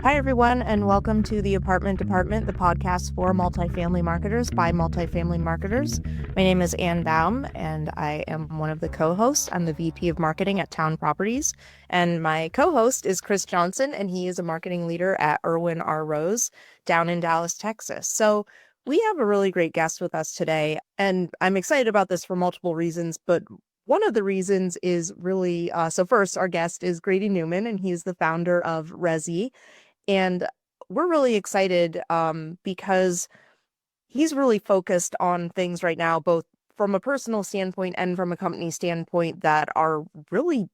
Hi, everyone, and welcome to the Apartment Department, the podcast for multifamily marketers by multifamily marketers. My name is Ann Baum, and I am one of the co-hosts. I'm the VP of Marketing at Town Properties, and my co-host is Chris Johnson, and he is a marketing leader at Irwin R. Rose down in Dallas, Texas. So we have a really great guest with us today, and I'm excited about this for multiple reasons, but one of the reasons is really, so first, our guest is Grady Newman, and he's the founder of Resi. And we're really excited because he's really focused on things right now, both from a personal standpoint and from a company standpoint, that are really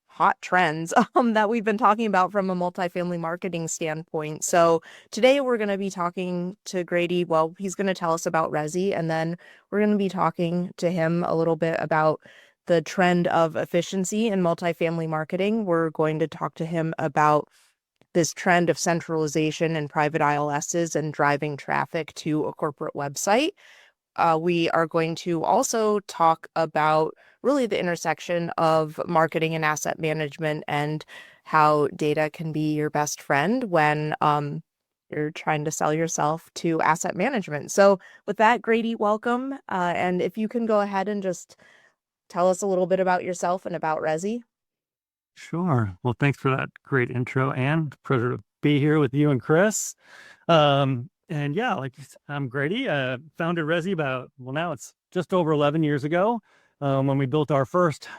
hot trends that we've been talking about from a multifamily marketing standpoint. So today we're going to be talking to Grady. Well, he's going to tell us about Resi, and then we're going to be talking to him a little bit about the trend of efficiency in multifamily marketing. We're going to talk to him about this trend of centralization and private ILSs and driving traffic to a corporate website. We are going to also talk about really the intersection of marketing and asset management and how data can be your best friend when you're trying to sell yourself to asset management. So with that, Grady, welcome. And if you can go ahead and just tell us a little bit about yourself and about Resi. Sure. Well, thanks for that great intro, Anne. Pleasure to be here with you and Chris. And yeah, I'm Grady. Founded Resi now it's just over 11 years ago when we built our first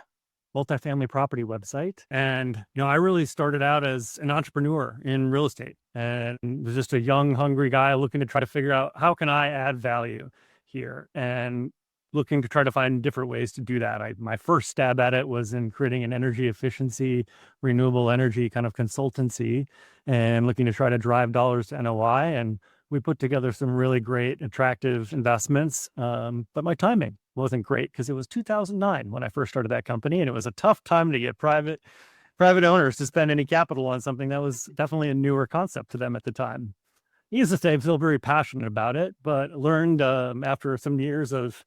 multifamily property website. And, I really started out as an entrepreneur in real estate and was just a young, hungry guy looking to try to figure out how can I add value here, and looking to try to find different ways to do that. My first stab at it was in creating an energy efficiency, renewable energy kind of consultancy, and looking to try to drive dollars to NOI. And we put together some really great, attractive investments. But my timing wasn't great because it was 2009 when I first started that company, and it was a tough time to get private owners to spend any capital on something that was definitely a newer concept to them at the time. Needless to say, I feel very passionate about it, but learned after some years of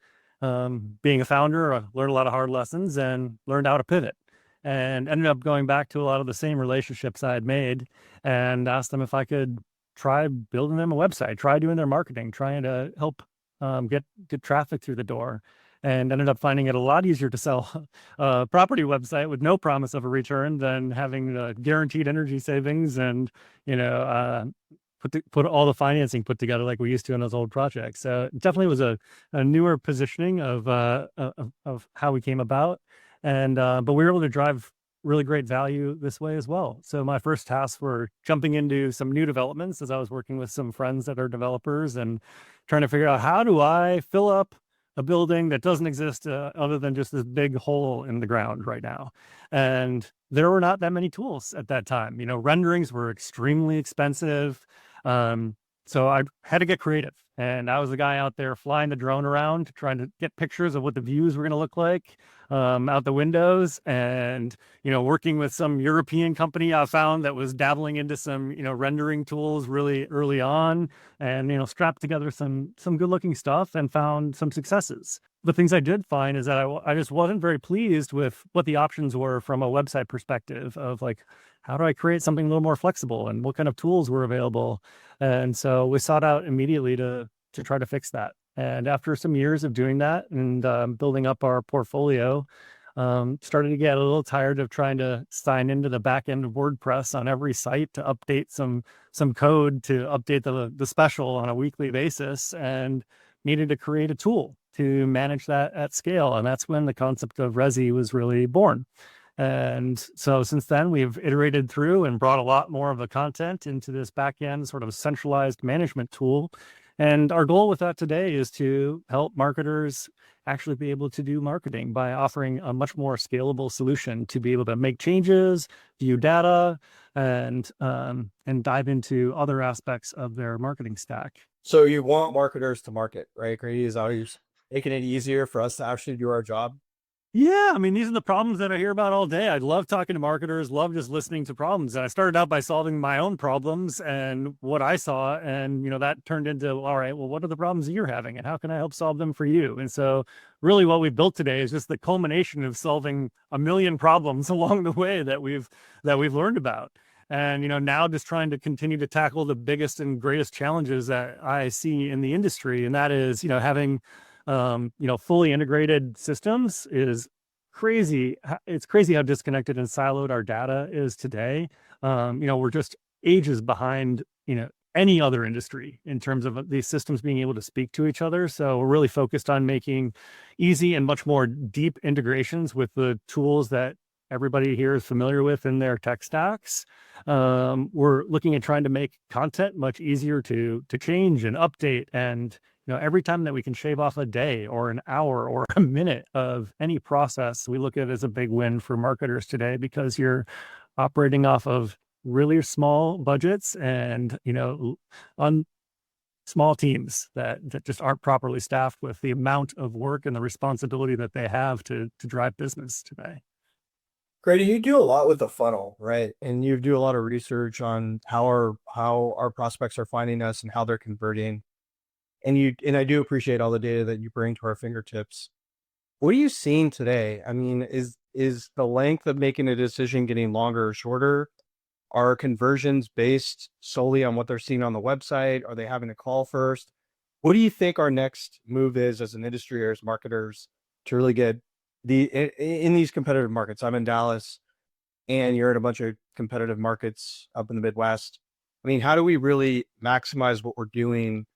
being a founder, I learned a lot of hard lessons and learned how to pivot, and ended up going back to a lot of the same relationships I had made and asked them if I could try building them a website, try doing their marketing, trying to help get traffic through the door, and ended up finding it a lot easier to sell a property website with no promise of a return than having the guaranteed energy savings and, put all the financing put together like we used to in those old projects. So it definitely was a newer positioning of how we came about. And but we were able to drive really great value this way as well. So my first tasks were jumping into some new developments as I was working with some friends that are developers and trying to figure out, how do I fill up a building that doesn't exist other than just this big hole in the ground right now. And there were not that many tools at that time. Renderings were extremely expensive. So I had to get creative, and I was the guy out there flying the drone around, trying to get pictures of what the views were going to look like out the windows, and, working with some European company I found that was dabbling into some, rendering tools really early on, and, strapped together some good looking stuff and found some successes. The things I did find is that I just wasn't very pleased with what the options were from a website perspective of how do I create something a little more flexible and what kind of tools were available. And so we sought out immediately to try to fix that. And after some years of doing that and building up our portfolio, started to get a little tired of trying to sign into the back end of WordPress on every site to update some code to update the special on a weekly basis, and needed to create a tool to manage that at scale. And that's when the concept of Resi was really born. And so since then, we've iterated through and brought a lot more of the content into this back-end sort of centralized management tool. And our goal with that today is to help marketers actually be able to do marketing by offering a much more scalable solution to be able to make changes, view data, and dive into other aspects of their marketing stack. So you want marketers to market, right? Grady is always making it easier for us to actually do our job. Yeah, I mean, these are the problems that I hear about all day. I love talking to marketers, love just listening to problems. And I started out by solving my own problems and what I saw. And, that turned into, all right, well, what are the problems you're having and how can I help solve them for you? And so really what we've built today is just the culmination of solving a million problems along the way that we've learned about. And, now just trying to continue to tackle the biggest and greatest challenges that I see in the industry. And that is, having, fully integrated systems is crazy. It's crazy how disconnected and siloed our data is today. We're just ages behind, any other industry in terms of these systems being able to speak to each other. So we're really focused on making easy and much more deep integrations with the tools that everybody here is familiar with in their tech stacks. We're looking at trying to make content much easier to change and update. And every time that we can shave off a day or an hour or a minute of any process, we look at it as a big win for marketers today, because you're operating off of really small budgets and on small teams that just aren't properly staffed with the amount of work and the responsibility that they have to drive business today. Grady, you do a lot with the funnel, right? And you do a lot of research on how our prospects are finding us and how they're converting. And I do appreciate all the data that you bring to our fingertips. What are you seeing today? I mean, is the length of making a decision getting longer or shorter? Are conversions based solely on what they're seeing on the website? Are they having to call first? What do you think our next move is as an industry or as marketers to really get in these competitive markets? I'm in Dallas and you're in a bunch of competitive markets up in the Midwest. I mean, how do we really maximize what we're doing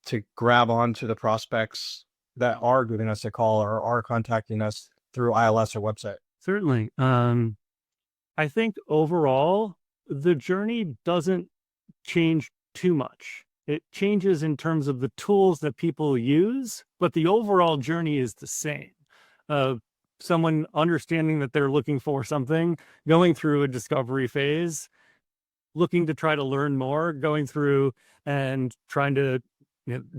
to grab onto the prospects that are giving us a call or are contacting us through ILS or website? Certainly. I think overall, the journey doesn't change too much. It changes in terms of the tools that people use, but the overall journey is the same. Someone understanding that they're looking for something, going through a discovery phase, looking to try to learn more, going through and trying to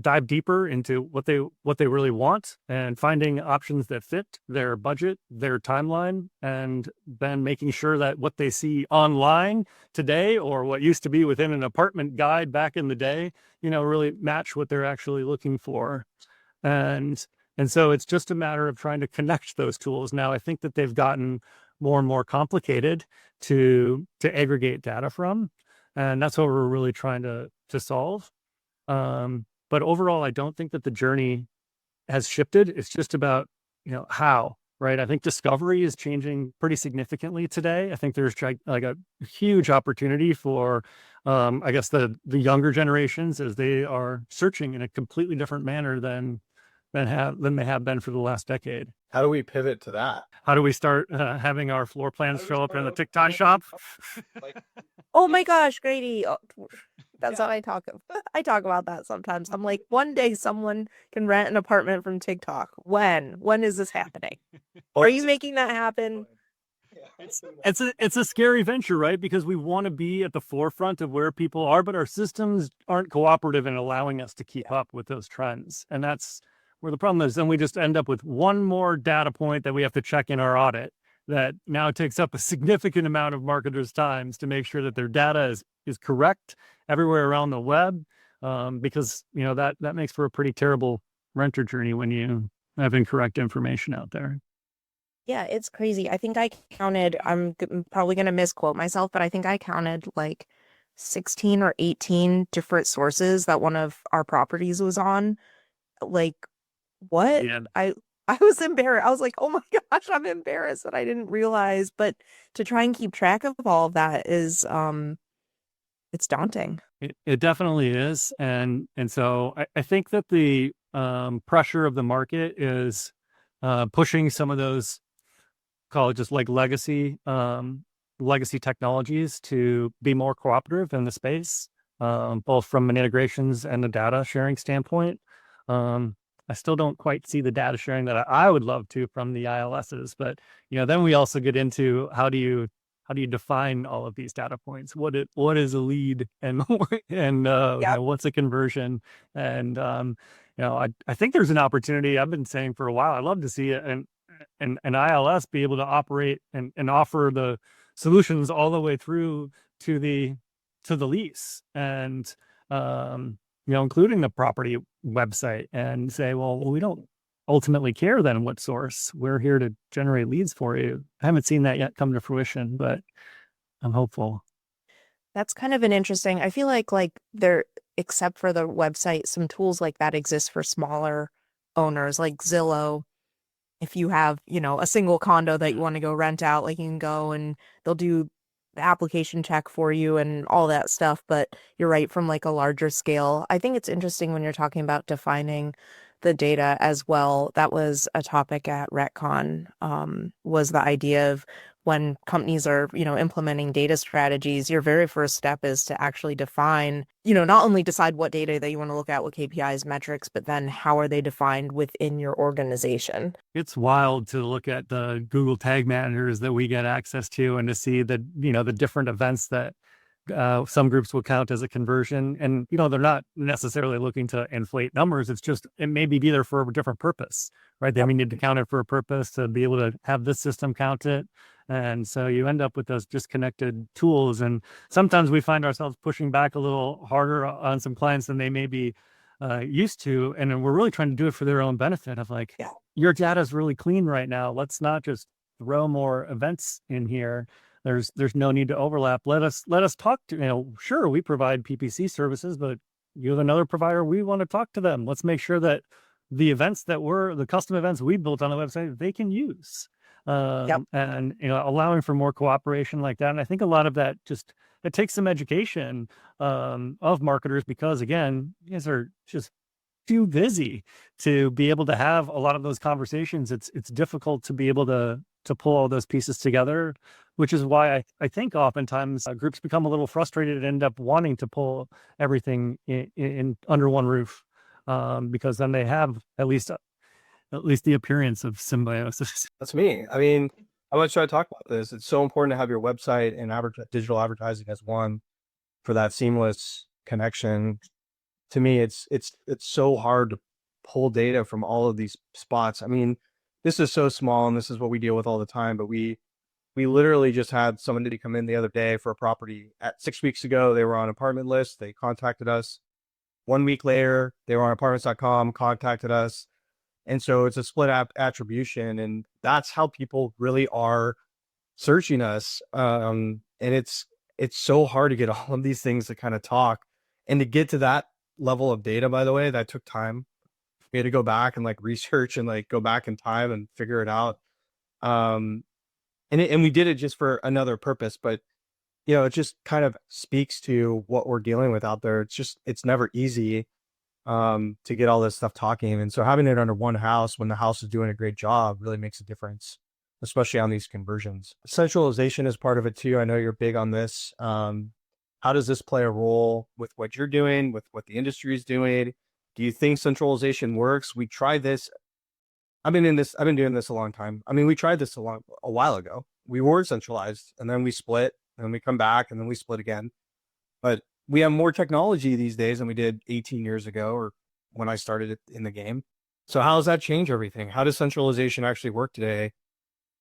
dive deeper into what they really want, and finding options that fit their budget, their timeline, and then making sure that what they see online today, or what used to be within an apartment guide back in the day, really match what they're actually looking for. And so it's just a matter of trying to connect those tools. Now, I think that they've gotten more and more complicated to aggregate data from, and that's what we're really trying to solve. But overall, I don't think that the journey has shifted. It's just about, how, right? I think discovery is changing pretty significantly today. I think there's like a huge opportunity for, I guess the younger generations, as they are searching in a completely different manner than they have been for the last decade. How do we pivot to that? How do we start having our floor plans show up in the TikTok shop? Oh my gosh, Grady. Oh, that's how I talk. I talk about that sometimes. I'm like, one day someone can rent an apartment from TikTok. When is this happening? Are you making that happen? It's a scary venture, right? Because we want to be at the forefront of where people are, but our systems aren't cooperative in allowing us to keep up with those trends. And that's where the problem is. Then we just end up with one more data point that we have to check in our audit, that now takes up a significant amount of marketers' times to make sure that their data is correct everywhere around the web, because that makes for a pretty terrible renter journey when you have incorrect information out there. Yeah, it's crazy. I think I counted, I'm probably going to misquote myself, but I think I counted like 16 or 18 different sources that one of our properties was on. Like, what? Yeah. I was embarrassed. I was like, oh my gosh, I'm embarrassed that I didn't realize. But to try and keep track of all of that is, it's daunting. It definitely is. And so I think that the pressure of the market is pushing some of those, call it just like legacy technologies to be more cooperative in the space, both from an integrations and a data sharing standpoint. I still don't quite see the data sharing that I would love to from the ILSs, but then we also get into how do you define all of these data points? What is a lead, and what's a conversion? And I think there's an opportunity. I've been saying for a while, I'd love to see an ILS be able to operate and offer the solutions all the way through to the lease, and including the property website, and say, well, we don't ultimately care then what source. We're here to generate leads for you. I haven't seen that yet come to fruition, but I'm hopeful. That's kind of an interesting, I feel like there, except for the website, some tools like that exist for smaller owners like Zillow. If you have, a single condo that you want to go rent out, like you can go and they'll do the application check for you and all that stuff. But you're right, from like a larger scale. I think it's interesting when you're talking about defining the data as well. That was a topic at RetCon, was the idea of when companies are, implementing data strategies, your very first step is to actually define, not only decide what data that you want to look at, what KPIs, metrics, but then how are they defined within your organization? It's wild to look at the Google Tag Managers that we get access to and to see the, the different events that some groups will count as a conversion. And, they're not necessarily looking to inflate numbers. It's just, it may be there for a different purpose, right? They may need to count it for a purpose to be able to have this system count it. And so you end up with those disconnected tools. And sometimes we find ourselves pushing back a little harder on some clients than they may be used to. And then we're really trying to do it for their own benefit of like, Yeah. your data is really clean right now. Let's not just throw more events in here. There's no need to overlap. Let us talk to, sure, we provide PPC services, but you have another provider, we want to talk to them. Let's make sure that the events the custom events we built on the website, they can use. Yep. And, allowing for more cooperation like that. And I think a lot of that it takes some education of marketers, because again, you guys are just too busy to be able to have a lot of those conversations. It's difficult to be able to pull all those pieces together, which is why I think oftentimes groups become a little frustrated and end up wanting to pull everything in under one roof, because then they have at least the appearance of symbiosis. That's me. I mean, how much should I talk about this? It's so important to have your website and digital advertising as one for that seamless connection. To me, it's so hard to pull data from all of these spots. I mean, this is so small and this is what we deal with all the time, but we literally just had somebody come in the other day for a property. At 6 weeks ago, they were on apartment list. They contacted us. 1 week later, they were on apartments.com, contacted us. And so it's a split attribution. And that's how people really are searching us. And it's so hard to get all of these things to kind of talk, and to get to that level of data, by the way, that took time. We had to go back and like research and like go back in time and figure it out. And we did it just for another purpose, but it just kind of speaks to what we're dealing with out there. It's never easy to get all this stuff talking. And so having it under one house when the house is doing a great job really makes a difference, especially on these conversions. Centralization is part of it too. I know you're big on this. How does this play a role with what you're doing, with what the industry is doing? Do you think centralization works? We tried this. I've been doing this a long time. I mean, we tried this a while ago. We were centralized and then we split and then we come back and then we split again. But we have more technology these days than we did 18 years ago, or when I started in the game. So how does that change everything? How does centralization actually work today?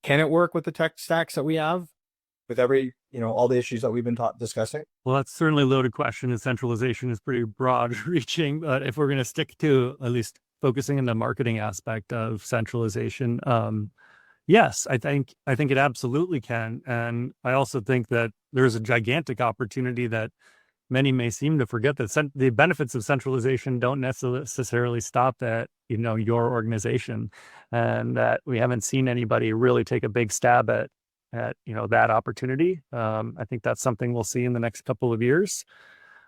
Can it work with the tech stacks that we have, with all the issues that we've been discussing? Well, that's certainly a loaded question, and centralization is pretty broad reaching. But if we're going to stick to at least focusing on the marketing aspect of centralization, yes, I think it absolutely can. And I also think that there's a gigantic opportunity that many may seem to forget, that the benefits of centralization don't necessarily stop at, your organization, and that we haven't seen anybody really take a big stab at that opportunity. I think that's something we'll see in the next couple of years.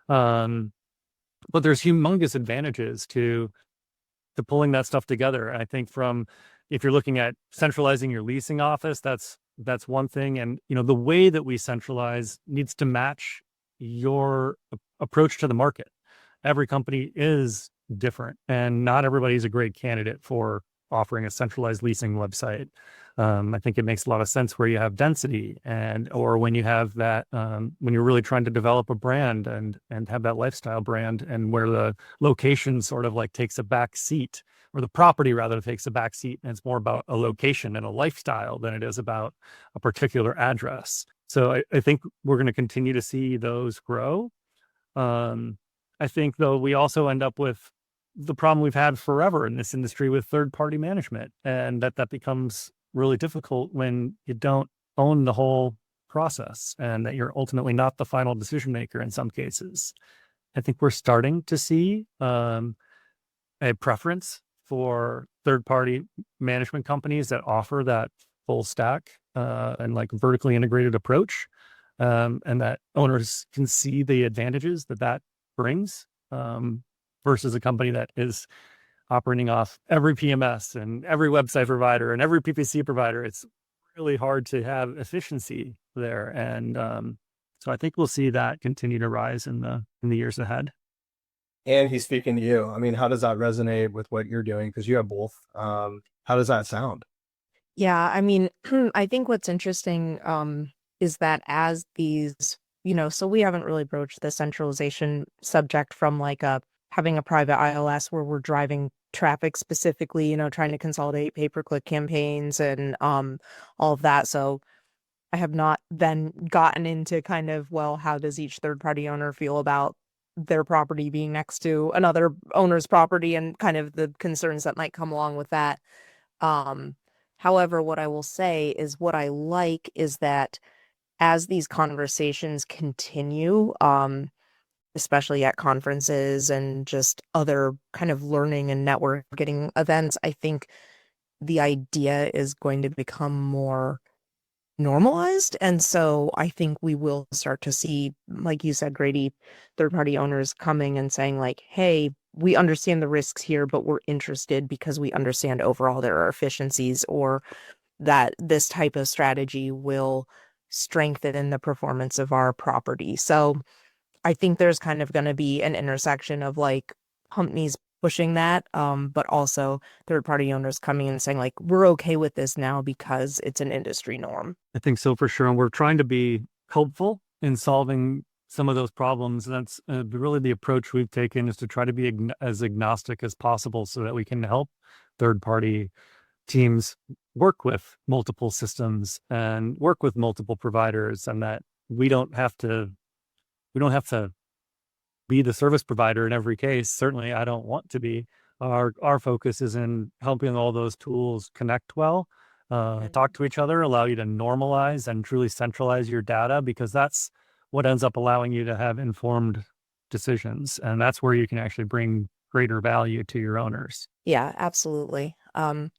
But there's humongous advantages to pulling that stuff together. I think if you're looking at centralizing your leasing office, that's one thing. And, the way that we centralize needs to match your approach to the market. Every company is different, and not everybody's a great candidate for offering a centralized leasing website. I think it makes a lot of sense where you have density, or when you have that, when you're really trying to develop a brand and have that lifestyle brand, and where the location sort of like takes a back seat, or the property rather takes a back seat, and it's more about a location and a lifestyle than it is about a particular address. So I think we're going to continue to see those grow. I think, though, we also end up with the problem we've had forever in this industry with third-party management, and that becomes really difficult when you don't own the whole process and that you're ultimately not the final decision maker in some cases. I think we're starting to see a preference for third-party management companies that offer that full stack and like vertically integrated approach, and that owners can see the advantages that that brings, versus a company that is operating off every PMS and every website provider and every PPC provider. It's really hard to have efficiency there, and so I think we'll see that continue to rise in the years ahead. And he's speaking to you. I mean, how does that resonate with what you're doing? Because you have both. How does that sound? Yeah, I mean, I think what's interesting is that as these, so we haven't really broached the centralization subject from like having a private ILS where we're driving traffic specifically, trying to consolidate pay-per-click campaigns and all of that. So I have not then gotten into kind of, well, how does each third-party owner feel about their property being next to another owner's property and kind of the concerns that might come along with that. However, what I will say is what I like is that as these conversations continue, especially at conferences and just other kind of learning and networking events, I think the idea is going to become more normalized. And so I think we will start to see, like you said, Grady, third-party owners coming and saying like, hey, we understand the risks here, but we're interested because we understand overall there are efficiencies or that this type of strategy will strengthen the performance of our property. So I think there's kind of going to be an intersection of like companies pushing that, but also third-party owners coming and saying like, we're okay with this now because it's an industry norm. I think so for sure. And we're trying to be helpful in solving some of those problems. And that's really the approach we've taken, is to try to be as agnostic as possible so that we can help third-party teams work with multiple systems and work with multiple providers, and that we don't have to be the service provider in every case. Certainly, I don't want to be. Our focus is in helping all those tools connect well, talk to each other, allow you to normalize and truly centralize your data, because that's what ends up allowing you to have informed decisions. And that's where you can actually bring greater value to your owners. Yeah, absolutely. I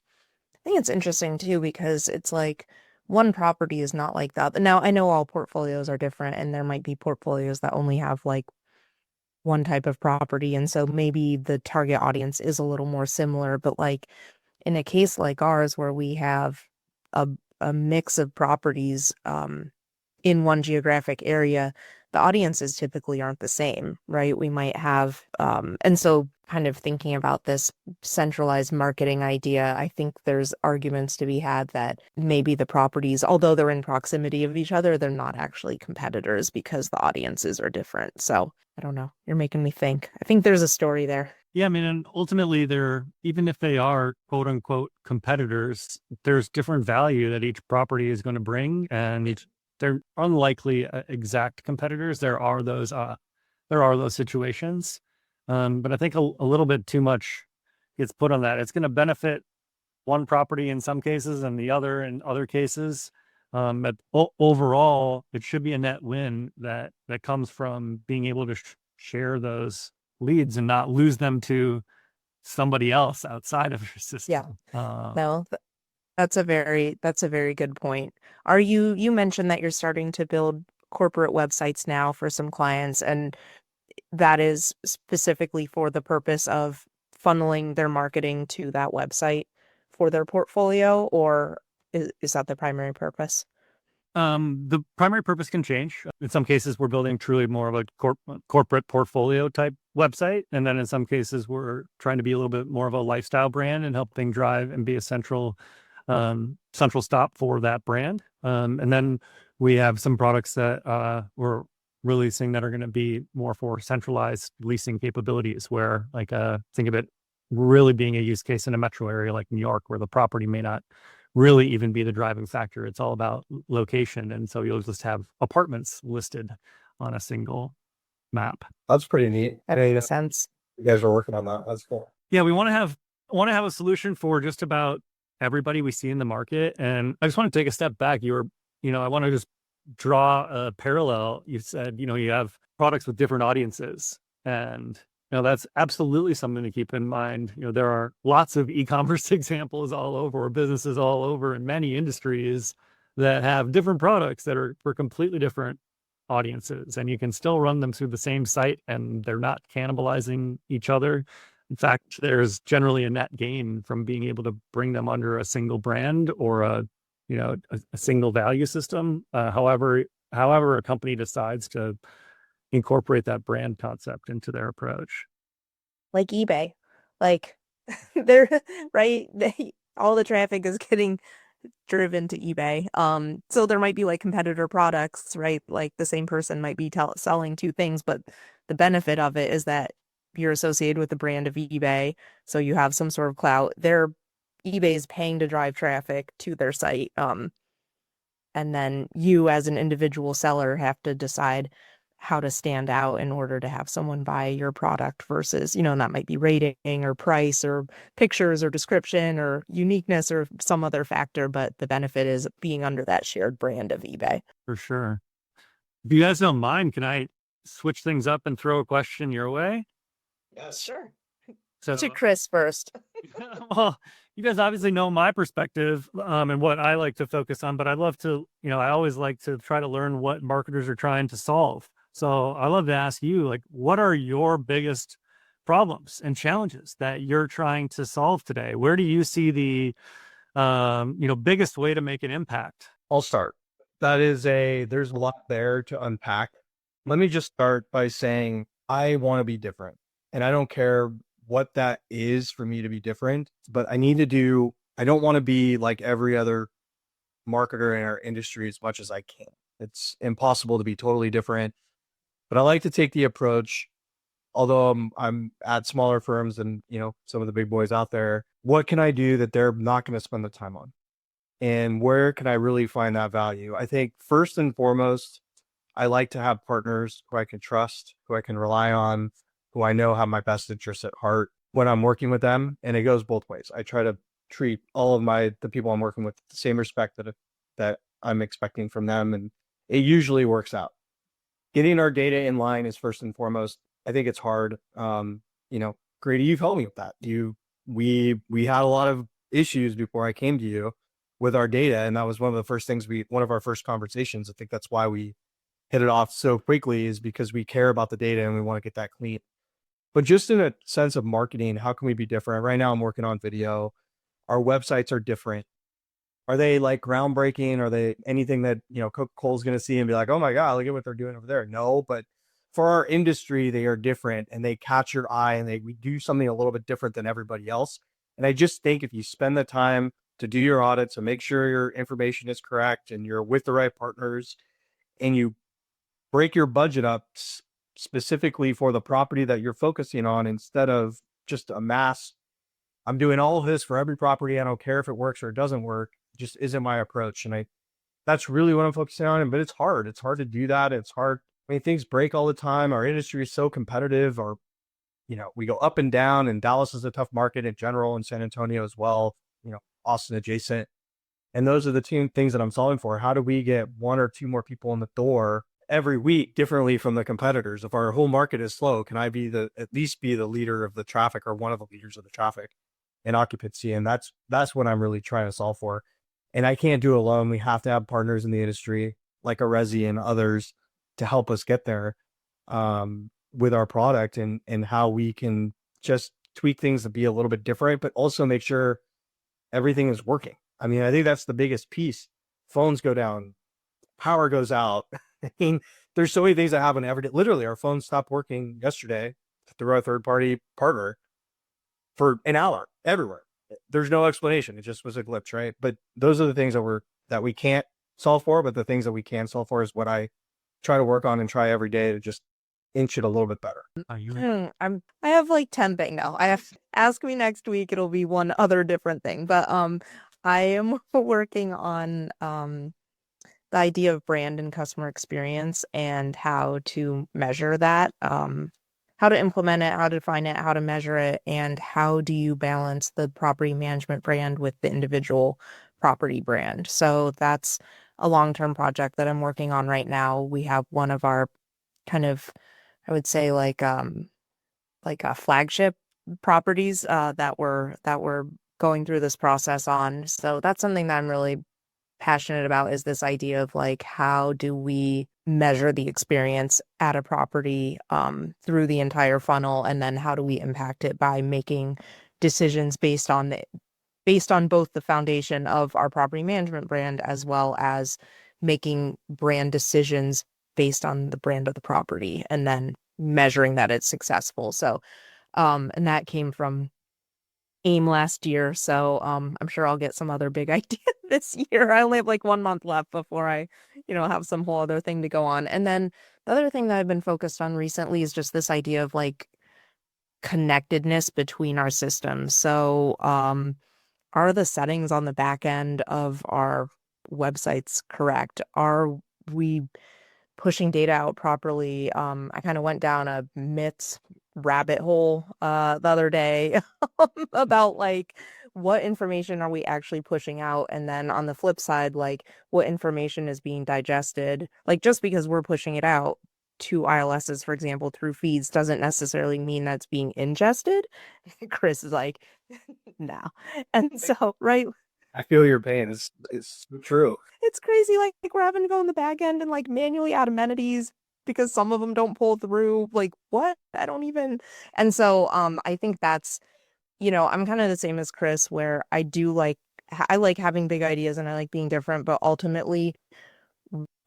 think it's interesting too, because it's like one property is not like that. Now, I know all portfolios are different, and there might be portfolios that only have like one type of property. And so maybe the target audience is a little more similar, but like in a case like ours where we have a, a mix of properties in one geographic area, the audiences typically aren't the same, right? We might have, and so kind of thinking about this centralized marketing idea, I think there's arguments to be had that maybe the properties, although they're in proximity of each other, they're not actually competitors because the audiences are different. So I don't know. You're making me think. I think there's a story there. Yeah, I mean, and ultimately even if they are quote unquote competitors, there's different value that each property is going to bring, and they're unlikely exact competitors. There are those situations. But I think a little bit too much gets put on that. It's going to benefit one property in some cases and the other in other cases. But overall, it should be a net win that comes from being able to share those leads and not lose them to somebody else outside of your system. Yeah. No, that's a very good point. You mentioned that you're starting to build corporate websites now for some clients, and that is specifically for the purpose of funneling their marketing to that website for their portfolio, or is that the primary purpose? The primary purpose can change. In some cases, we're building truly more of a corporate portfolio type website. And then in some cases, we're trying to be a little bit more of a lifestyle brand and helping drive and be a central stop for that brand. And then we have some products that we're releasing that are going to be more for centralized leasing capabilities, where like think of it really being a use case in a metro area like New York, where the property may not really even be the driving factor. It's all about location. And so you'll just have apartments listed on a single map. That's pretty neat. That makes sense. You guys are working on that. That's cool. Yeah, we want to have a solution for just about everybody we see in the market. And I just want to take a step back. I want to just draw a parallel, you said, you have products with different audiences, and that's absolutely something to keep in mind. There are lots of e-commerce examples all over, or businesses all over in many industries that have different products that are for completely different audiences, and you can still run them through the same site and they're not cannibalizing each other. In fact, there's generally a net gain from being able to bring them under a single brand or a single value system. However a company decides to incorporate that brand concept into their approach. Like eBay, like they're right. All the traffic is getting driven to eBay. So there might be like competitor products, right? Like the same person might be selling two things, but the benefit of it is that you're associated with the brand of eBay, so you have some sort of clout. eBay is paying to drive traffic to their site. And then you as an individual seller have to decide how to stand out in order to have someone buy your product versus, and that might be rating or price or pictures or description or uniqueness or some other factor. But the benefit is being under that shared brand of eBay. For sure. If you guys don't mind, can I switch things up and throw a question your way? Yes, sure. So To Chris first. well, you guys obviously know my perspective and what I like to focus on, but I'd love to, I always like to try to learn what marketers are trying to solve. So I love to ask you, like, what are your biggest problems and challenges that you're trying to solve today? Where do you see the, biggest way to make an impact? I'll start. There's a lot there to unpack. Let me just start by saying I want to be different, and I don't care what that is for me to be different, but I don't want to be like every other marketer in our industry as much as I can. It's impossible to be totally different, but I like to take the approach, although I'm at smaller firms than, some of the big boys out there. What can I do that they're not going to spend the time on? And where can I really find that value? I think first and foremost, I like to have partners who I can trust, who I can rely on, who I know have my best interests at heart when I'm working with them. And it goes both ways. I try to treat all of the people I'm working with the same respect that I'm expecting from them. And it usually works out. Getting our data in line is first and foremost. I think it's hard. Grady, you've helped me with that. We had a lot of issues before I came to you with our data. And that was one of our first conversations. I think that's why we hit it off so quickly, is because we care about the data and we want to get that clean. But just in a sense of marketing, how can we be different? Right now I'm working on video. Our websites are different. Are they like groundbreaking? Are they anything that, Coca-Cola's going to see and be like, oh my God, look at what they're doing over there? No, but for our industry, they are different and they catch your eye and we do something a little bit different than everybody else. And I just think if you spend the time to do your audit, to make sure your information is correct and you're with the right partners, and you break your budget up specifically for the property that you're focusing on, instead of just a mass, I'm doing all of this for every property, I don't care if it works or it doesn't work, just isn't my approach. And that's really what I'm focusing on. But it's hard to do that. It's hard. I mean, things break all the time. Our industry is so competitive. We go up and down, and Dallas is a tough market in general, and San Antonio as well, Austin adjacent. And those are the two things that I'm solving for. How do we get one or two more people in the door every week differently from the competitors? If our whole market is slow, can I at least be the leader of the traffic, or one of the leaders of the traffic and occupancy? And that's what I'm really trying to solve for. And I can't do it alone. We have to have partners in the industry like a Resi and others to help us get there with our product, and how we can just tweak things to be a little bit different, but also make sure everything is working. I mean, I think that's the biggest piece. Phones go down, power goes out. I mean, there's so many things that happen every day. Literally, our phone stopped working yesterday through our third-party partner for an hour everywhere. There's no explanation. It just was a glitch, right? But those are the things that we can't solve for. But the things that we can solve for is what I try to work on and try every day to just inch it a little bit better. I have like 10 things now. I have ask me next week. It'll be one other different thing. But I am working on the idea of brand and customer experience and how to measure that, how to implement it, how to define it, how to measure it, and how do you balance the property management brand with the individual property brand. So that's a long-term project that I'm working on right now. We have one of our kind of, I would say like flagship properties that we're going through this process on. So that's something that I'm really passionate about, is this idea of like, how do we measure the experience at a property through the entire funnel, and then how do we impact it by making decisions based on both the foundation of our property management brand, as well as making brand decisions based on the brand of the property, and then measuring that it's successful. So and that came from AIM last year. So I'm sure I'll get some other big ideas this year. I only have like 1 month left before I, have some whole other thing to go on. And then the other thing that I've been focused on recently is just this idea of like connectedness between our systems. So are the settings on the back end of our websites correct? Are we pushing data out properly? I kind of went down a myths rabbit hole the other day about like, what information are we actually pushing out? And then on the flip side, like, what information is being digested? Like, just because we're pushing it out to ILSs, for example, through feeds, doesn't necessarily mean that's being ingested. Chris is like, no. And so, right, I feel your pain. It's true. it's crazy. Like we're having to go in the back end and like manually add amenities because some of them don't pull through. Like what? I don't even. And so I think that's, I'm kind of the same as Chris, where I like having big ideas and I like being different, but ultimately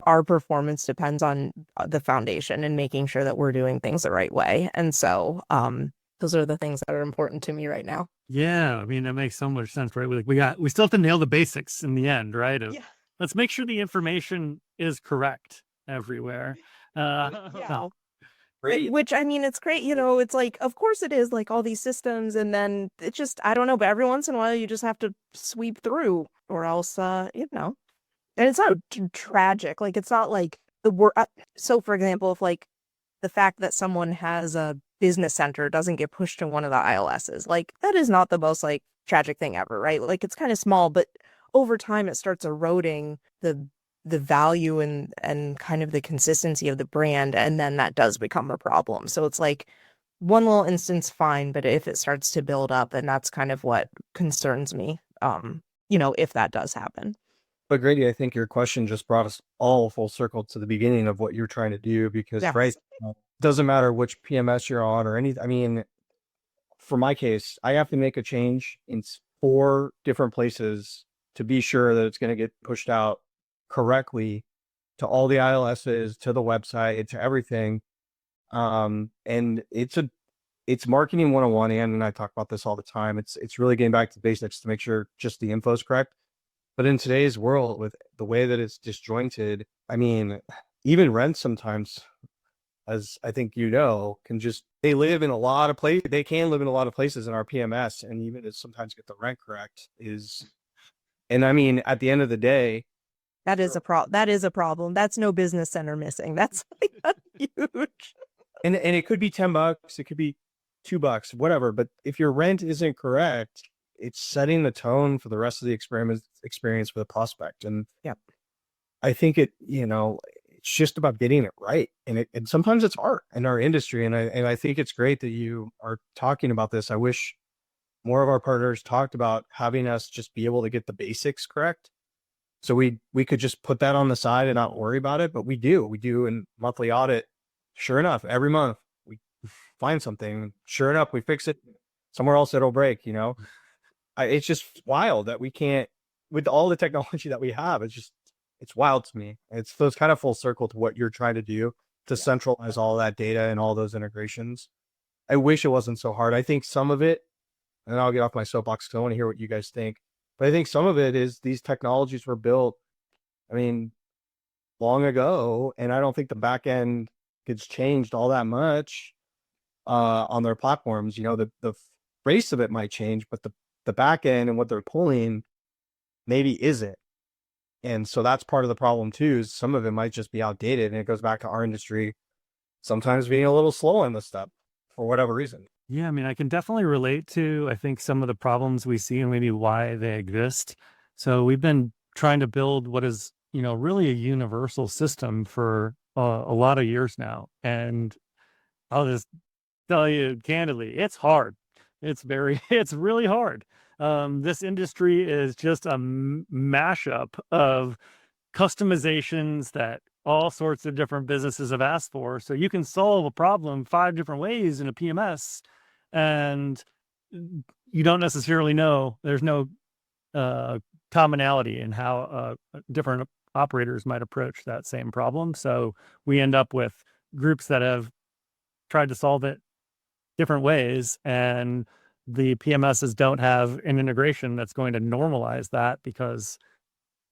our performance depends on the foundation and making sure that we're doing things the right way. And so those are the things that are important to me right now. Yeah, I mean, that makes so much sense, right? We still have to nail the basics in the end, right? Yeah. Let's make sure the information is correct everywhere. Yeah. Great. Which, I mean, it's great, it's like, of course it is, like all these systems, and then it just, I don't know, but every once in a while you just have to sweep through, or else, and it's not tragic. Like, it's not like the word. So, for example, if like the fact that someone has a business center doesn't get pushed to one of the ILSs, like that is not the most like tragic thing ever, right? Like it's kind of small, but over time it starts eroding the value and kind of the consistency of the brand, and then that does become a problem. So it's like one little instance, fine, but if it starts to build up, and that's kind of what concerns me, if that does happen. But Grady, I think your question just brought us all full circle to the beginning of what you're trying to do, because Yeah. right, doesn't matter which PMS you're on or anything. I mean, for my case, I have to make a change in 4 different places to be sure that it's going to get pushed out correctly to all the ILSs, to the website, to everything. And it's marketing 101, and I talk about this all the time. It's really getting back to basics to make sure just the info is correct. But in today's world, with the way that it's disjointed, I mean, even rent sometimes, as I think they live in a lot of places. They can live in a lot of places in our PMS, and even to sometimes get the rent correct and I mean, at the end of the day, That is a problem. That's no business center missing. That's like huge. and it could be $10, it could be $2, whatever. But if your rent isn't correct, it's setting the tone for the rest of the experience for the prospect. And yeah, I think it's just about getting it right. And sometimes it's hard in our industry. And I think it's great that you are talking about this. I wish more of our partners talked about having us just be able to get the basics correct. So we could just put that on the side and not worry about it. But we do in monthly audit. Sure enough, every month we find something. Sure enough, we fix it. Somewhere else it'll break, it's just wild that we can't, with all the technology that we have, it's wild to me. So it's kind of full circle to what you're trying to do to centralize all that data and all those integrations. I wish it wasn't so hard. I think some of it, and I'll get off my soapbox because I want to hear what you guys think, but I think some of it is these technologies were built, I mean, long ago, and I don't think the back end gets changed all that much on their platforms. The face of it might change, but the back end and what they're pulling maybe isn't. And so that's part of the problem too, is some of it might just be outdated, and it goes back to our industry sometimes being a little slow on this stuff for whatever reason. Yeah, I mean, I can definitely relate to, I think, some of the problems we see and maybe why they exist. So we've been trying to build what is really a universal system for a lot of years now. And I'll just tell you candidly, it's hard. It's really hard. This industry is just a mashup of customizations that all sorts of different businesses have asked for. So you can solve a problem 5 different ways in a PMS, and you don't necessarily know. There's no commonality in how different operators might approach that same problem. So we end up with groups that have tried to solve it different ways, and the PMSs don't have an integration that's going to normalize that, because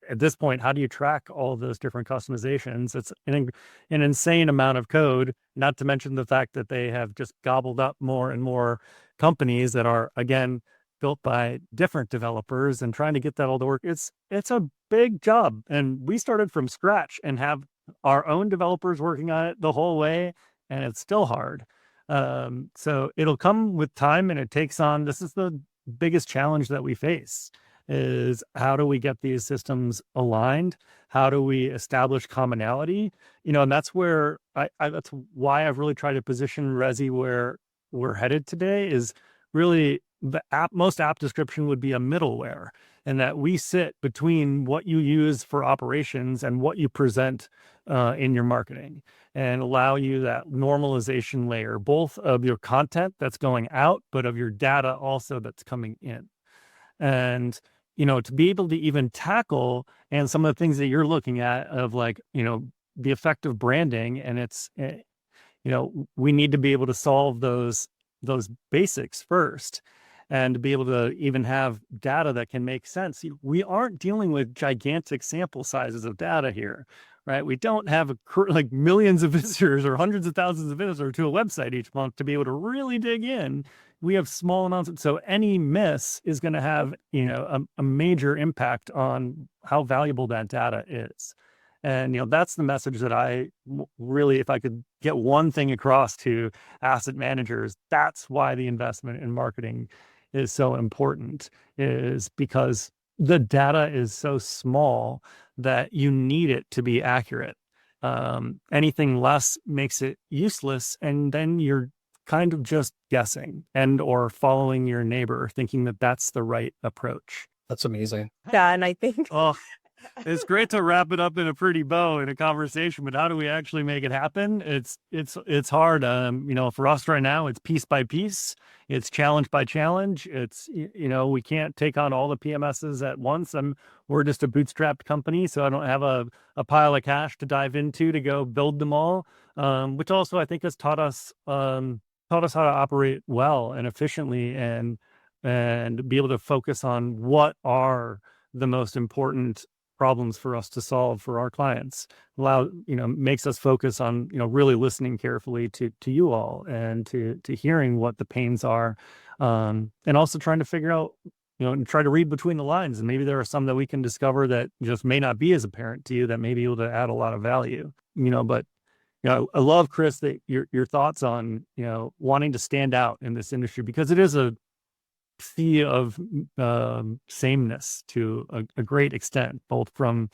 at this point, how do you track all of those different customizations? It's an insane amount of code, not to mention the fact that they have just gobbled up more and more companies that are, again, built by different developers, and trying to get that all to work. It's a big job. And we started from scratch and have our own developers working on it the whole way, and it's still hard. So it'll come with time, and it takes on, this is the biggest challenge that we face, is how do we get these systems aligned? How do we establish commonality? And that's where that's why I've really tried to position Resi where we're headed today, is really the most app description would be a middleware, and that we sit between what you use for operations and what you present in your marketing, and allow you that normalization layer, both of your content that's going out, but of your data also that's coming in. And to be able to even tackle, and some of the things that you're looking at of like, the effective branding, and it's, we need to be able to solve those basics first, and to be able to even have data that can make sense. We aren't dealing with gigantic sample sizes of data here, right? We don't have like millions of visitors or hundreds of thousands of visitors to a website each month to be able to really dig in. We have small amounts so any miss is going to have, a major impact on how valuable that data is. And, that's the message that I really, if I could get one thing across to asset managers, that's why the investment in marketing is so important, is because the data is so small that you need it to be accurate. Anything less makes it useless, and then you're kind of just guessing and or following your neighbor, thinking that that's the right approach. That's amazing. Yeah, and I think it's great to wrap it up in a pretty bow in a conversation, but how do we actually make it happen? It's hard. For us right now, it's piece by piece. It's challenge by challenge. It's, we can't take on all the PMSs at once. We're just a bootstrapped company, so I don't have a pile of cash to dive into to go build them all. Which also I think has taught us how to operate well and efficiently, and be able to focus on what are the most important problems for us to solve for our clients. Makes us focus on, really listening carefully to you all, and to hearing what the pains are, and also trying to figure out, and try to read between the lines. And maybe there are some that we can discover that just may not be as apparent to you, that may be able to add a lot of value, but I love, Chris, that your thoughts on, wanting to stand out in this industry, because it is a sea of sameness to a great extent, both from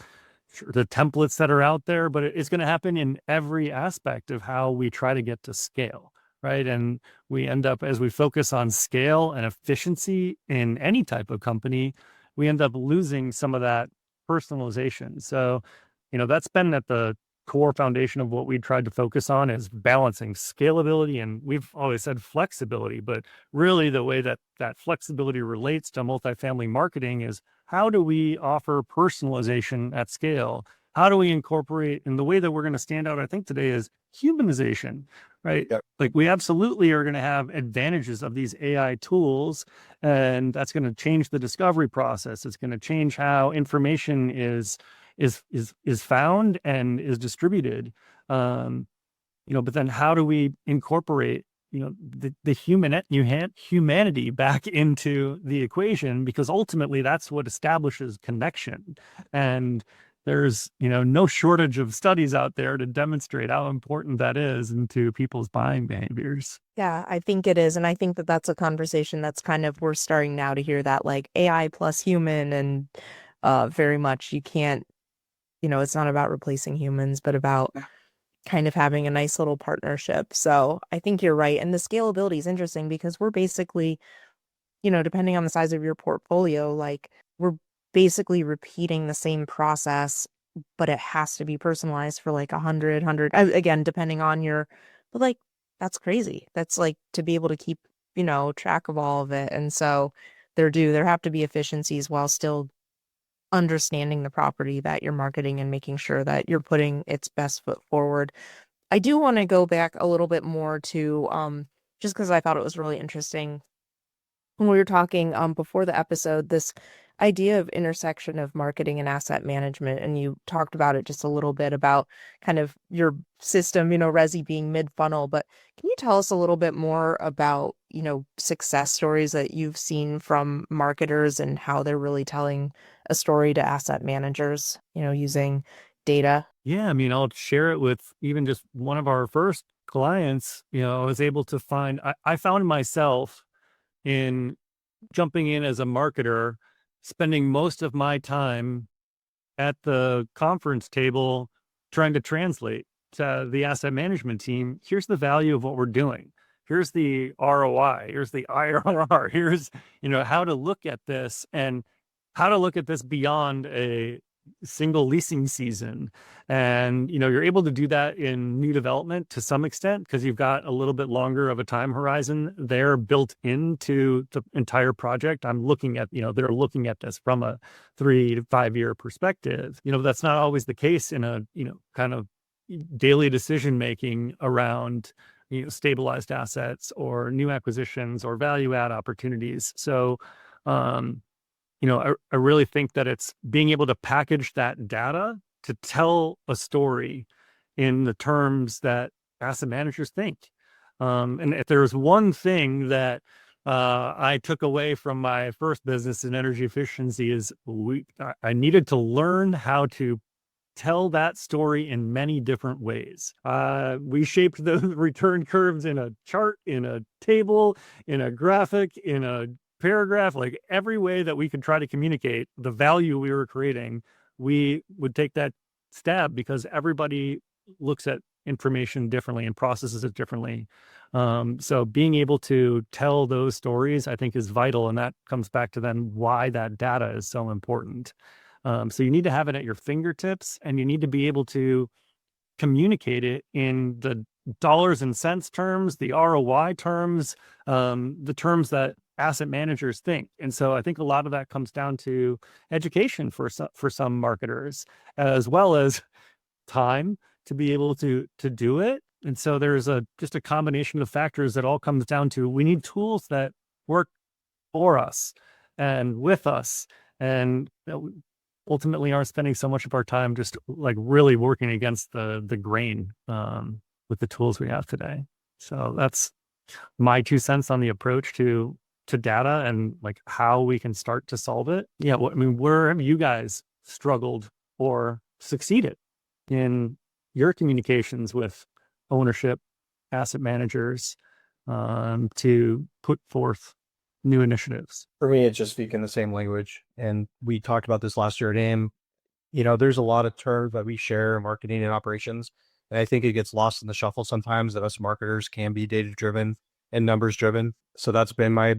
the templates that are out there, but it's going to happen in every aspect of how we try to get to scale, right? And we end up, as we focus on scale and efficiency in any type of company, we end up losing some of that personalization. So, that's been at the core foundation of what we tried to focus on, is balancing scalability, and we've always said flexibility, but really the way that flexibility relates to multifamily marketing is, how do we offer personalization at scale? How do we incorporate, in the way that we're going to stand out, I think today, is humanization, right? Yep. Like, we absolutely are going to have advantages of these AI tools, and that's going to change the discovery process. It's going to change how information is found and is distributed. But then how do we incorporate, the humanity back into the equation? Because ultimately that's what establishes connection. And there's, no shortage of studies out there to demonstrate how important that is into people's buying behaviors. Yeah, I think it is. And I think that that's a conversation that's kind of, we're starting now to hear that, like, AI plus human, and very much you can't it's not about replacing humans, but about kind of having a nice little partnership. So I think you're right. And the scalability is interesting because we're basically, depending on the size of your portfolio, like we're basically repeating the same process, but it has to be personalized for like 100, again, depending on but like, that's crazy. That's like to be able to keep, track of all of it. And so there have to be efficiencies while still understanding the property that you're marketing and making sure that you're putting its best foot forward. I do want to go back a little bit more to just because I thought it was really interesting when we were talking before the episode, this idea of intersection of marketing and asset management, and you talked about it just a little bit about kind of your system, Resi being mid-funnel, but can you tell us a little bit more about, success stories that you've seen from marketers and how they're really telling a story to asset managers, using data? Yeah, I mean, I'll share it with even just one of our first clients. I was able to I found myself in jumping in as a marketer, spending most of my time at the conference table trying to translate to the asset management team. Here's the value of what we're doing. Here's the ROI. Here's the IRR. Here's, how to look at this and how to look at this beyond a single leasing season. And, you're able to do that in new development to some extent because you've got a little bit longer of a time horizon there built into the entire project. I'm looking at, they're looking at this from a 3 to 5 year perspective. That's not always the case in a, kind of daily decision making around, stabilized assets or new acquisitions or value add opportunities. So, I really think that it's being able to package that data to tell a story in the terms that asset managers think. And if there's one thing that I took away from my first business in energy efficiency is I needed to learn how to tell that story in many different ways. We shaped the return curves in a chart, in a table, in a graphic, in a paragraph, like every way that we could try to communicate the value we were creating, we would take that stab because everybody looks at information differently and processes it differently. So being able to tell those stories, I think, is vital. And that comes back to then why that data is so important. So you need to have it at your fingertips and you need to be able to communicate it in the dollars and cents terms, the ROI terms, the terms that asset managers think. And so I think a lot of that comes down to education for some marketers, as well as time to be able to do it. And so there's just a combination of factors that all comes down to we need tools that work for us and with us, and ultimately aren't spending so much of our time just like really working against the grain with the tools we have today. So that's my 2 cents on the approach to data and like how we can start to solve it. Yeah, where have you guys struggled or succeeded in your communications with ownership, asset managers, to put forth new initiatives? For me, it's just speaking the same language. And we talked about this last year at AIM. There's a lot of terms that we share in marketing and operations. And I think it gets lost in the shuffle sometimes that us marketers can be data driven and numbers driven. So that's been my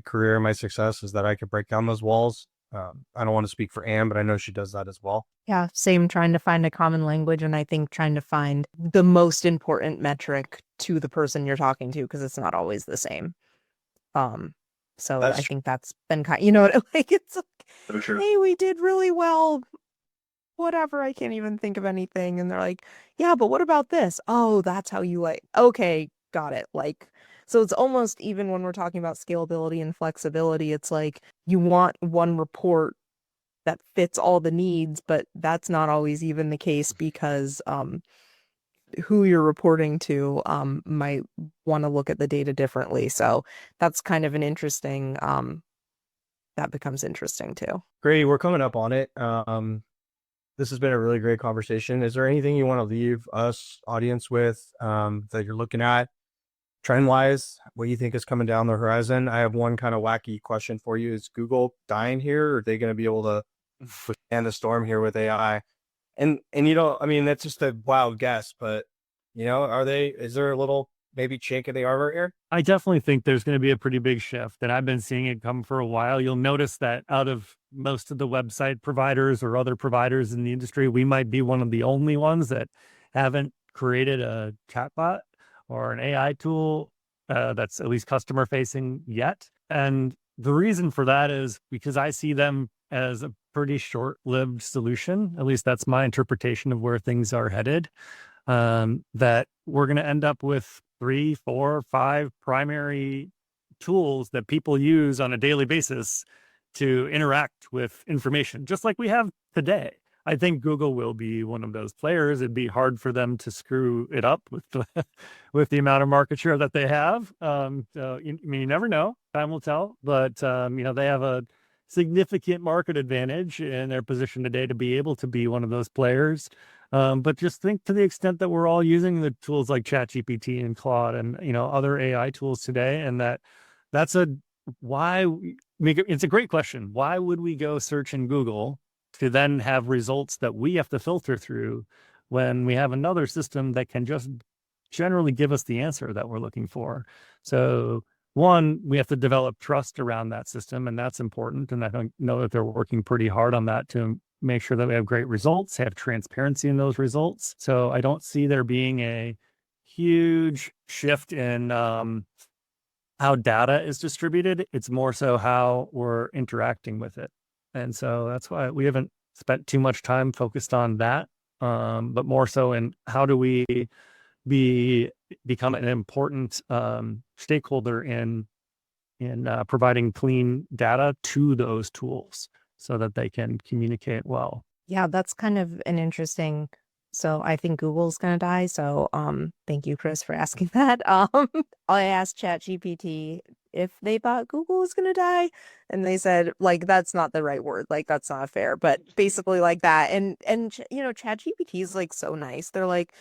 career, my success is that I can break down those walls. I don't want to speak for Anne, but I know she does that as well. Yeah, same, trying to find a common language. And I think trying to find the most important metric to the person you're talking to, because it's not always the same. So I think that's been kind, like it's like, hey, we did really well. Whatever, I can't even think of anything. And they're like, yeah, but what about this? Oh, that's how you like, okay, got it. Like, so it's almost even when we're talking about scalability and flexibility, it's like you want one report that fits all the needs, but that's not always even the case because who you're reporting to might want to look at the data differently. So that's kind of an interesting that becomes interesting too. Grady, we're coming up on it. This has been a really great conversation. Is there anything you want to leave us audience with that you're looking at trend wise, what you think is coming down the horizon? I have one kind of wacky question for you. Is Google dying here? Or are they going to be able to withstand the storm here with AI? And I mean, that's just a wild guess, but is there a little maybe chink in the armor here? I definitely think there's going to be a pretty big shift, and I've been seeing it come for a while. You'll notice that out of most of the website providers or other providers in the industry, we might be one of the only ones that haven't created a chatbot or an AI tool that's at least customer facing yet. And the reason for that is because I see them as a pretty short-lived solution. At least that's my interpretation of where things are headed. That we're going to end up with 3, 4, 5 primary tools that people use on a daily basis to interact with information, just like we have today. I think Google will be one of those players. It'd be hard for them to screw it up with the with the amount of market share that they have. You never know. Time will tell. But they have a significant market advantage in their position today to be able to be one of those players. But just think to the extent that we're all using the tools like ChatGPT and Claude and other AI tools today, and that's it's a great question. Why would we go search in Google to then have results that we have to filter through when we have another system that can just generally give us the answer that we're looking for? So one, we have to develop trust around that system, and that's important. And I don't know that they're working pretty hard on that to make sure that we have great results, have transparency in those results. So I don't see there being a huge shift in how data is distributed. It's more so how we're interacting with it. And so that's why we haven't spent too much time focused on that, but more so in how do we become an important stakeholder in providing clean data to those tools so that they can communicate well. Yeah, that's kind of an interesting. So I think Google's gonna die. So thank you, Chris, for asking that. I asked ChatGPT if they thought Google was gonna die, and they said like that's not the right word, like that's not fair, but basically like that. And ChatGPT is like so nice. They're like,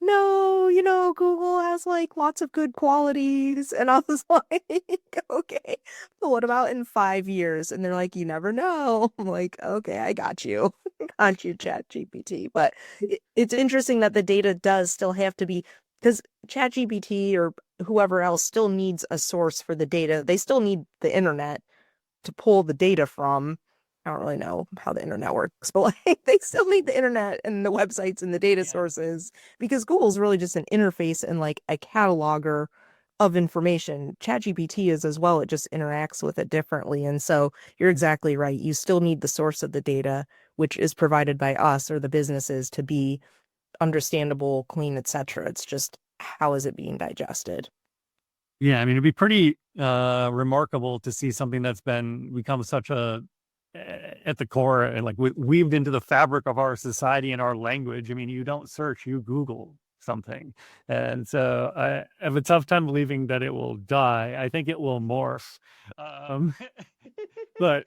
no, Google has like lots of good qualities, and I was like, okay, but what about in 5 years? And they're like, you never know. I'm like, okay, I got you. Got you, ChatGPT. But it's interesting that the data does still have to be, because ChatGPT or whoever else still needs a source for the data. They still need the internet to pull the data from. I don't really know how the internet works, but like they still need the internet and the websites and the data sources, because Google's really just an interface and like a cataloger of information. ChatGPT is as well. It just interacts with it differently. And so you're exactly right. You still need the source of the data, which is provided by us or the businesses, to be understandable, clean, etc. It's just how is it being digested? Yeah, I mean, it'd be pretty remarkable to see something that's become such a at the core and like weaved into the fabric of our society and our language. I mean, you don't search, you Google something. And so I have a tough time believing that it will die. I think it will morph. Um, but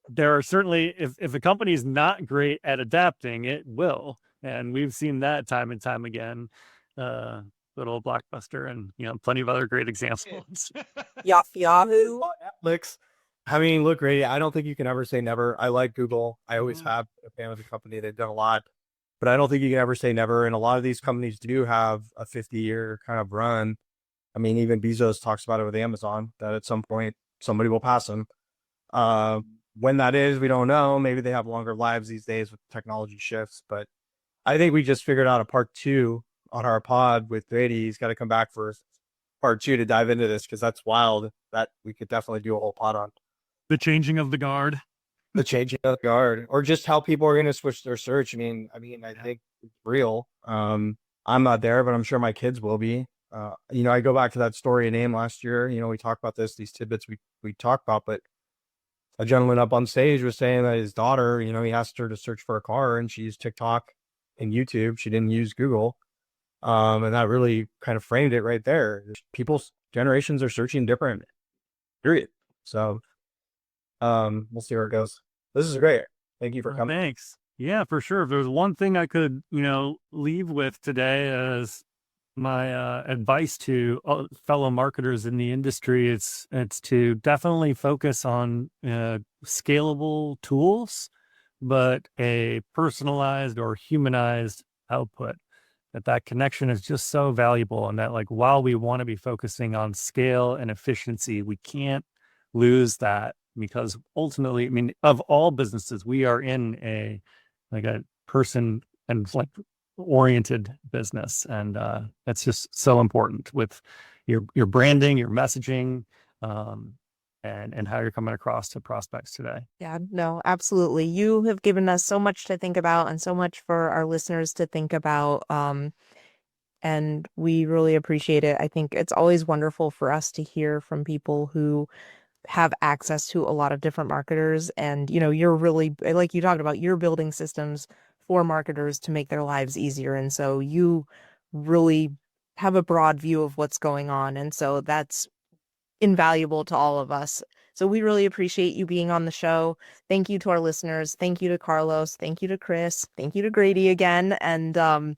there are certainly, if a company is not great at adapting, it will. And we've seen that time and time again. Little Blockbuster and plenty of other great examples. Yahoo. Netflix. I mean, look, Grady, I don't think you can ever say never. I like Google. I always have a fan of the company. They've done a lot, but I don't think you can ever say never. And a lot of these companies do have a 50-year kind of run. I mean, even Bezos talks about it with Amazon, that at some point somebody will pass them. When that is, we don't know. Maybe they have longer lives these days with technology shifts, but I think we just figured out a part 2 on our pod with Grady. He's got to come back for part 2 to dive into this, because that's wild. That we could definitely do a whole pod on. The changing of the guard. The changing of the guard, or just how people are going to switch their search. I think it's real. I'm not there, but I'm sure my kids will be. I go back to that story in AIM last year. We talk about these tidbits we talk about, but a gentleman up on stage was saying that his daughter, he asked her to search for a car and she used TikTok and YouTube. She didn't use Google. And that really kind of framed it right there. People's generations are searching different, period. So we'll see where it goes. This is great. Thank you for coming. Thanks. Yeah, for sure. If there's one thing I could, leave with today as my advice to fellow marketers in the industry, it's to definitely focus on scalable tools but a personalized or humanized output. That connection is just so valuable, and that, like, while we want to be focusing on scale and efficiency, we can't lose that, because ultimately, I mean, of all businesses, we are in a person and like oriented business, and that's just so important with your branding, your messaging, and how you're coming across to prospects today. Yeah, no, absolutely. You have given us so much to think about and so much for our listeners to think about. And we really appreciate it. I think it's always wonderful for us to hear from people who have access to a lot of different marketers. And, you're really, like you talked about, you're building systems for marketers to make their lives easier. And so you really have a broad view of what's going on. And so that's invaluable to all of us. So we really appreciate you being on the show. Thank you to our listeners. Thank you to Carlos. Thank you to Chris. Thank you to Grady again. And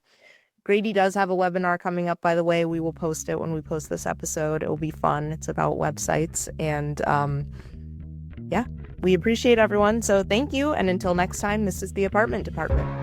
Grady does have a webinar coming up, by the way. We will post it when we post this episode. It will be fun. It's about websites. And yeah, we appreciate everyone. So thank you. And until next time, this is the Apartment Department.